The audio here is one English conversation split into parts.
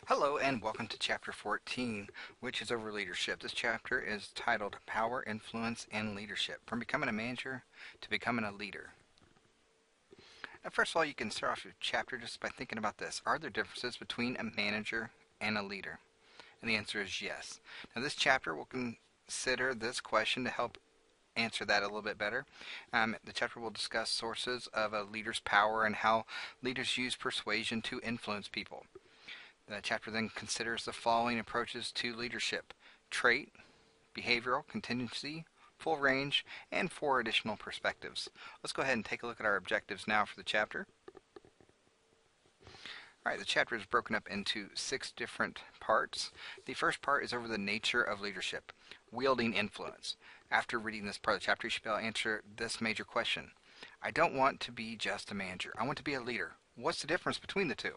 Hello and welcome to Chapter 14, which is over leadership. This chapter is titled Power, Influence, and Leadership From Becoming a Manager to Becoming a Leader. Now, first of all, you can start off your chapter just by thinking about this. Are there differences between a manager and a leader? And the answer is yes. Now, this chapter will consider this question to help answer that a little bit better. The chapter will discuss sources of a leader's power and how leaders use persuasion to influence people. The chapter then considers the following approaches to leadership: trait, behavioral, contingency, full range, and 4 additional perspectives. Let's go ahead and take a look at our objectives now for the chapter. Alright, the chapter is broken up into 6 different parts. The first part is over the nature of leadership, wielding influence. After reading this part of the chapter, you should be able to answer this major question. I don't want to be just a manager. I want to be a leader. What's the difference between the two?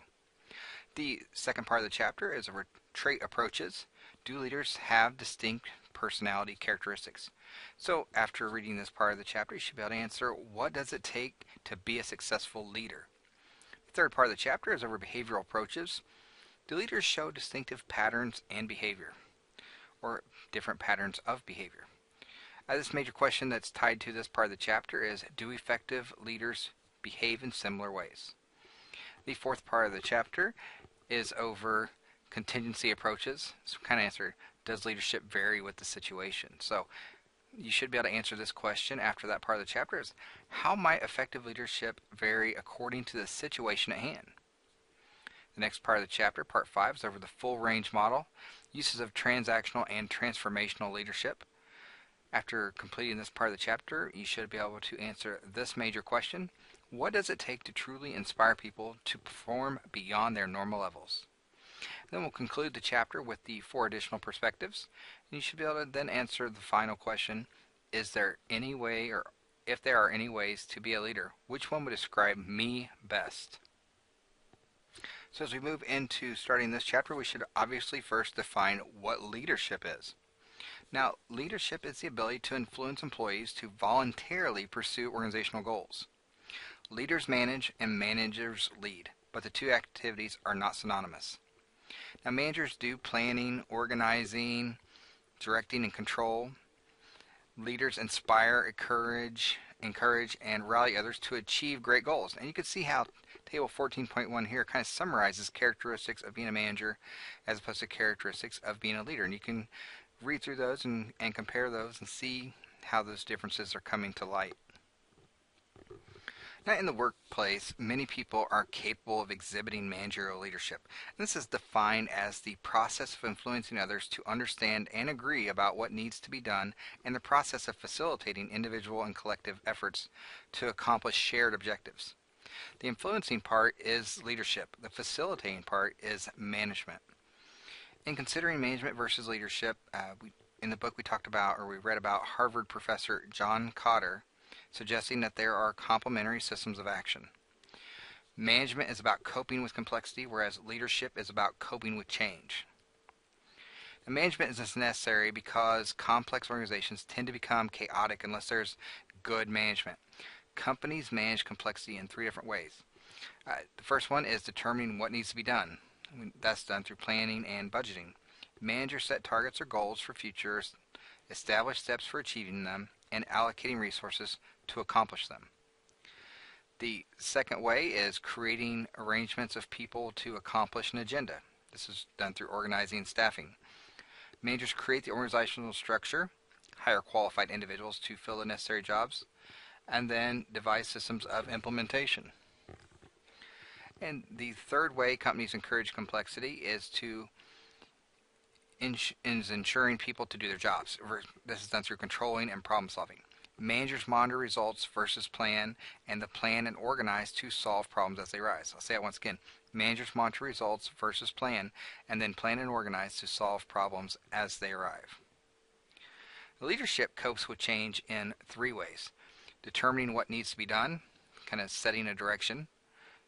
The second part of the chapter is over trait approaches. Do leaders have distinct personality characteristics? So after reading this part of the chapter, you should be able to answer, what does it take to be a successful leader? The third part of the chapter is over behavioral approaches. Do leaders show distinctive patterns and behavior, or different patterns of behavior? This major question that's tied to this part of the chapter is, do effective leaders behave in similar ways? The fourth part of the chapter is over contingency approaches. So kind of answer, does leadership vary with the situation? So you should be able to answer this question after that part of the chapter is, how might effective leadership vary according to the situation at hand? The next part of the chapter, part 5, is over the full range model, uses of transactional and transformational leadership. After completing this part of the chapter, you should be able to answer this major question: what does it take to truly inspire people to perform beyond their normal levels? Then we'll conclude the chapter with the 4 additional perspectives. And you should be able to then answer the final question: is there any way, or if there are any ways to be a leader, which one would describe me best? So as we move into starting this chapter, we should obviously first define what leadership is. Now, leadership is the ability to influence employees to voluntarily pursue organizational goals. Leaders manage and managers lead, but the two activities are not synonymous. Now, managers do planning, organizing, directing, and control. Leaders inspire, encourage, and rally others to achieve great goals. And you can see how Table 14.1 here kind of summarizes characteristics of being a manager as opposed to characteristics of being a leader. And you can read through those and compare those and see how those differences are coming to light. Now, in the workplace, many people are capable of exhibiting managerial leadership. And this is defined as the process of influencing others to understand and agree about what needs to be done, and the process of facilitating individual and collective efforts to accomplish shared objectives. The influencing part is leadership. The facilitating part is management. In considering management versus leadership, in the book we talked about, or we read about, Harvard professor John Cotter suggesting that there are complementary systems of action. Management is about coping with complexity, whereas leadership is about coping with change. And management is necessary because complex organizations tend to become chaotic unless there's good management. Companies manage complexity in 3 different ways. The first one is determining what needs to be done. That's done through planning and budgeting. Managers set targets or goals for futures, establish steps for achieving them, and allocating resources to accomplish them. The second way is creating arrangements of people to accomplish an agenda. This is done through organizing and staffing. Managers create the organizational structure, hire qualified individuals to fill the necessary jobs, and then devise systems of implementation. And the third way companies encourage complexity is ensuring people to do their jobs. This is done through controlling and problem solving. Managers monitor results versus plan, and the plan and organize to solve problems as they arise. I'll say it once again. Managers monitor results versus plan, and then plan and organize to solve problems as they arrive. Leadership copes with change in 3 ways. Determining what needs to be done, kind of setting a direction.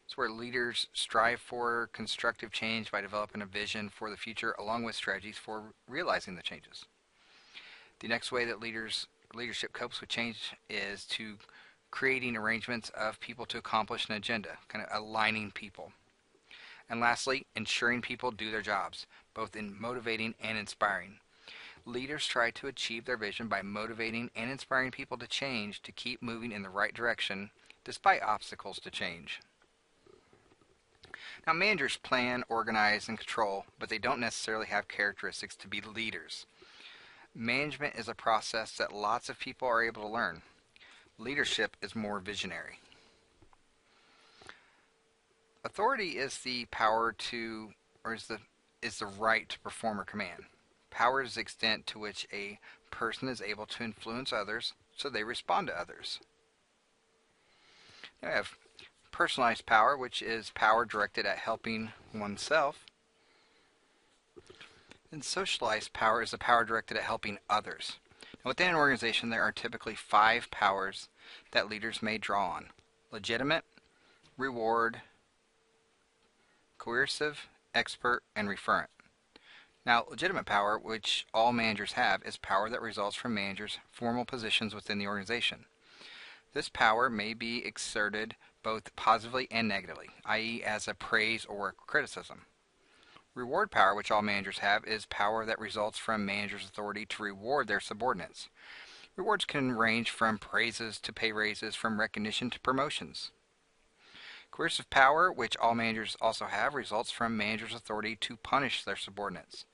It's where leaders strive for constructive change by developing a vision for the future along with strategies for realizing the changes. The next way that leadership copes with change is to creating arrangements of people to accomplish an agenda, kind of aligning people. And lastly, ensuring people do their jobs, both in motivating and inspiring. Leaders try to achieve their vision by motivating and inspiring people to change to keep moving in the right direction despite obstacles to change. Now, managers plan, organize, and control, but they don't necessarily have characteristics to be leaders. Management is a process that lots of people are able to learn. Leadership is more visionary. Authority is the power to, or is the right to perform or command. Power is the extent to which a person is able to influence others so they respond to others. Now we have personalized power, which is power directed at helping oneself. And socialized power is the power directed at helping others. Now, within an organization, there are typically 5 powers that leaders may draw on: legitimate, reward, coercive, expert, and referent. Now, legitimate power, which all managers have, is power that results from managers' formal positions within the organization. This power may be exerted both positively and negatively, i.e. as a praise or a criticism. Reward power, which all managers have, is power that results from managers' authority to reward their subordinates. Rewards can range from praises to pay raises, from recognition to promotions. Coercive power, which all managers also have, results from managers' authority to punish their subordinates.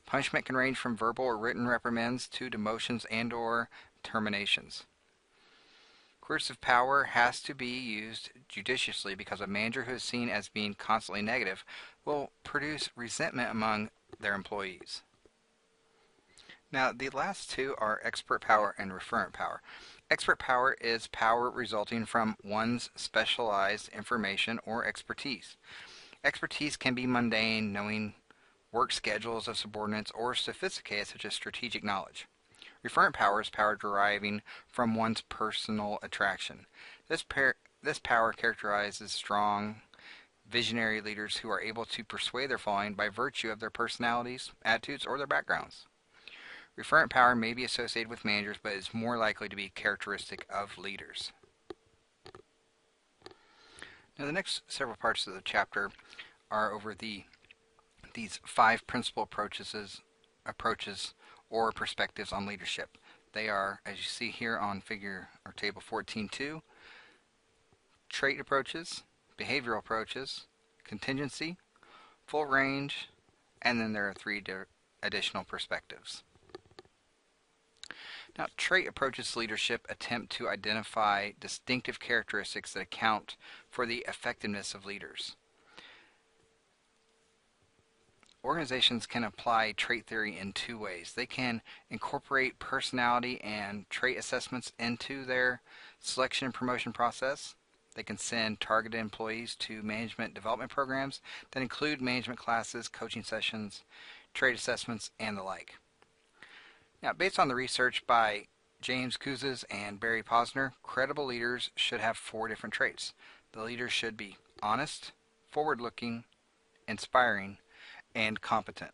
Punishment can range from verbal or written reprimands to demotions and/or terminations. Coercive power has to be used judiciously because a manager who is seen as being constantly negative will produce resentment among their employees. Now, the last two are expert power and referent power. Expert power is power resulting from one's specialized information or expertise. Expertise can be mundane, knowing work schedules of subordinates, or sophisticated, such as strategic knowledge. Referent power is power deriving from one's personal attraction. This power characterizes strong, visionary leaders who are able to persuade their following by virtue of their personalities, attitudes, or their backgrounds. Referent power may be associated with managers, but is more likely to be characteristic of leaders. Now, the next several parts of the chapter are over these 5 principal approaches or perspectives on leadership. They are, as you see here on figure or table 14.2, trait approaches, behavioral approaches, contingency, full range, and then there are 3 additional perspectives. Now, trait approaches to leadership attempt to identify distinctive characteristics that account for the effectiveness of leaders. Organizations can apply trait theory in 2 ways. They can incorporate personality and trait assessments into their selection and promotion process. They can send targeted employees to management development programs that include management classes, coaching sessions, trait assessments, and the like. Now, based on the research by James Kouzes and Barry Posner, credible leaders should have 4 different traits. The leaders should be honest, forward-looking, inspiring, and competent.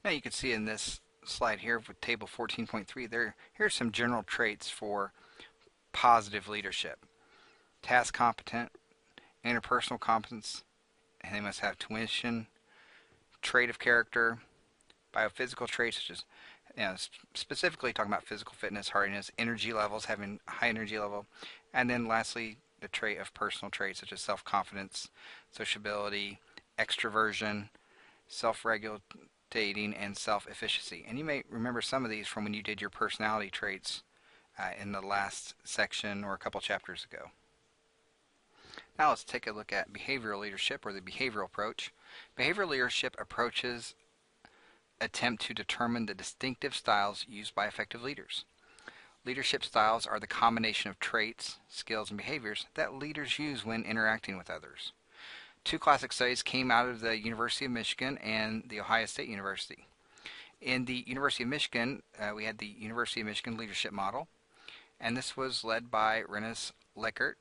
Now, you can see in this slide here with table 14.3, here's some general traits for positive leadership. Task competent, interpersonal competence, and they must have tuition, trait of character, biophysical traits such as, specifically talking about physical fitness, hardiness, energy levels, having high energy level, and then lastly the trait of personal traits such as self-confidence, sociability, extroversion, self-regulating, and self-efficacy. And you may remember some of these from when you did your personality traits in the last section or a couple chapters ago. Now let's take a look at behavioral leadership, or the behavioral approach. Behavioral leadership approaches attempt to determine the distinctive styles used by effective leaders. Leadership styles are the combination of traits, skills, and behaviors that leaders use when interacting with others. 2 classic studies came out of the University of Michigan and the Ohio State University. In the University of Michigan, we had the University of Michigan Leadership Model, and this was led by Rennes Leckert,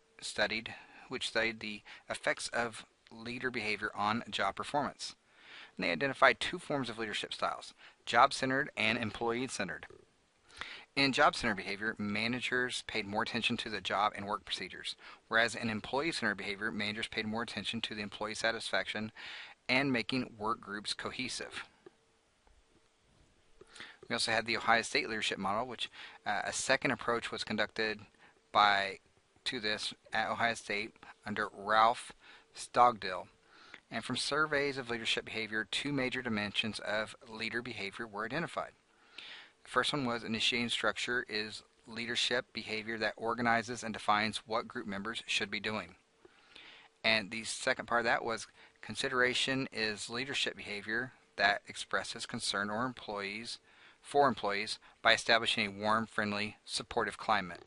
which studied the effects of leader behavior on job performance. And they identified 2 forms of leadership styles: job-centered and employee-centered. In job-centered behavior, managers paid more attention to the job and work procedures, whereas in employee-centered behavior, managers paid more attention to the employee satisfaction and making work groups cohesive. We also had the Ohio State leadership model, which a second approach was conducted to this at Ohio State under Ralph Stogdill. And from surveys of leadership behavior, two major dimensions of leader behavior were identified. The first one was initiating structure is leadership behavior that organizes and defines what group members should be doing. And the second part of that was consideration is leadership behavior that expresses concern for employees by establishing a warm, friendly, supportive climate.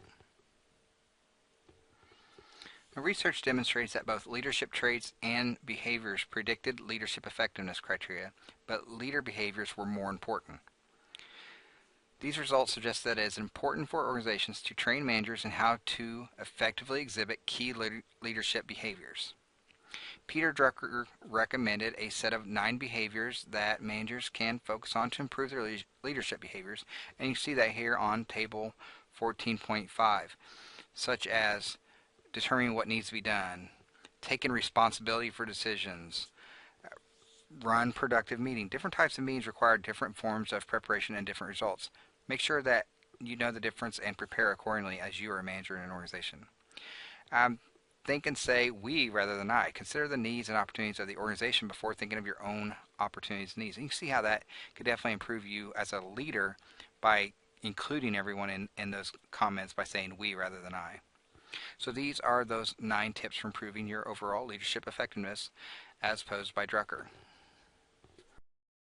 Now, research demonstrates that both leadership traits and behaviors predicted leadership effectiveness criteria, but leader behaviors were more important. These results suggest that it is important for organizations to train managers in how to effectively exhibit key leadership behaviors. Peter Drucker recommended a set of 9 behaviors that managers can focus on to improve their leadership behaviors, and you see that here on table 14.5, such as determining what needs to be done, taking responsibility for decisions, run productive meetings. Different types of meetings require different forms of preparation and different results. Make sure that you know the difference and prepare accordingly as you are a manager in an organization. Think and say we rather than I. Consider the needs and opportunities of the organization before thinking of your own opportunities and needs. And you can see how that could definitely improve you as a leader by including everyone in those comments by saying we rather than I. So these are those 9 tips for improving your overall leadership effectiveness as posed by Drucker.